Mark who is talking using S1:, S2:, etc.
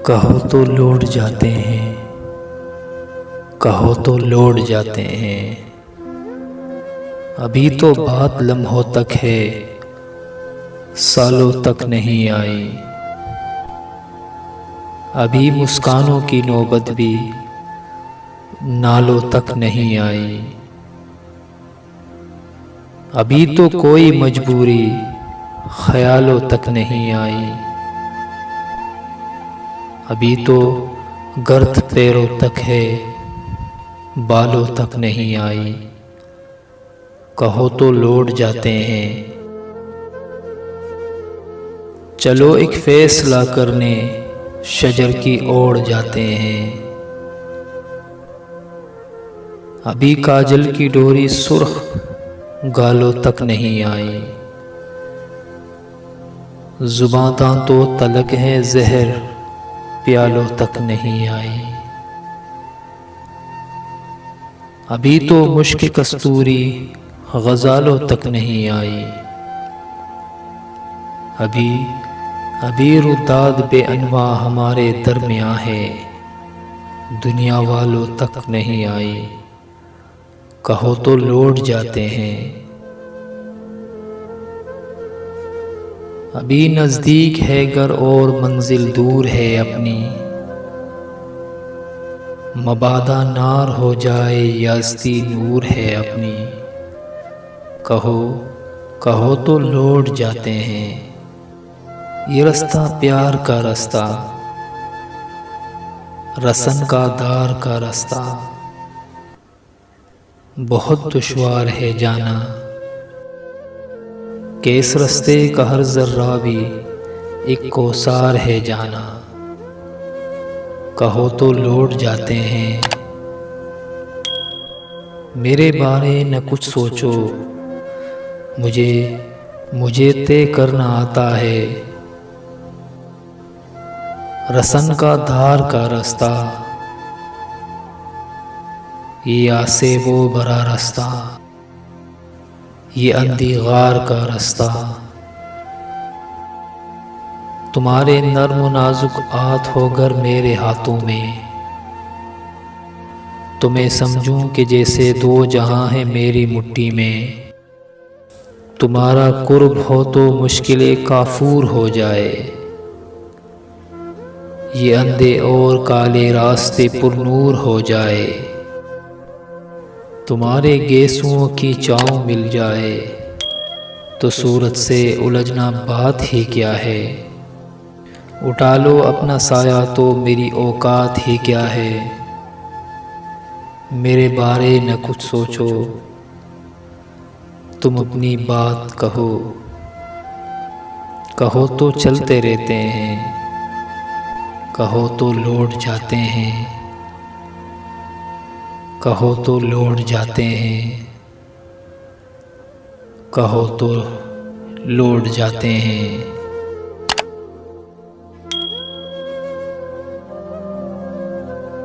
S1: कहो तो लौट जाते हैं, कहो तो लौट जाते हैं। अभी तो बात लम्हों तक है, सालों तक नहीं आई। अभी मुस्कानों की नौबत भी नालों तक नहीं आई। अभी तो कोई मजबूरी ख्यालों तक नहीं आई। अभी तो गर्द पैरों तक है, बालों तक नहीं आई। कहो तो लौट जाते हैं। चलो एक फैसला करने शजर की ओर जाते हैं। अभी काजल की डोरी सुर्ख गालों तक नहीं आई। जुबां दांतों तलक है जहर प्यालों तक नहीं आई। अभी तो मुश्क कस्तूरी गजालों तक नहीं आई। अभी रुदाद बेअनवा हमारे दरमियां है, दुनिया वालों तक नहीं आई। कहो तो लौट जाते हैं। अभी नजदीक है घर और मंजिल दूर है अपनी। मबादा नार हो जाए यास्ती नूर है अपनी। कहो तो लौट जाते हैं। ये रास्ता प्यार का रास्ता, रसन का दार का रास्ता, बहुत दुश्वार है जाना। कि इस रास्ते का हर जर्रा भी एक कोसार है जाना। कहो तो लौट जाते हैं। मेरे बारे न कुछ सोचो, मुझे तय करना आता है। रसन का धार का रास्ता, ये आसे वो बड़ा रास्ता, ये अंधी गार का रास्ता। तुम्हारे नर्म नाजुक हाथ होकर मेरे हाथों में, तुम्हें समझूं कि जैसे दो जहां हैं मेरी मुट्ठी में। तुम्हारा कुर्ब हो तो मुश्किलें काफूर हो जाए, ये अंधे और काले रास्ते पुरनूर हो जाए। तुम्हारे गेसुओं की चाव मिल जाए तो सूरत से उलझना बात ही क्या है। उठा लो अपना साया तो मेरी औकात ही क्या है। मेरे बारे न कुछ सोचो, तुम अपनी बात कहो तो चलते रहते हैं। कहो तो लौट जाते हैं। कहो तो लौट जाते हैं। कहो तो लौट जाते हैं।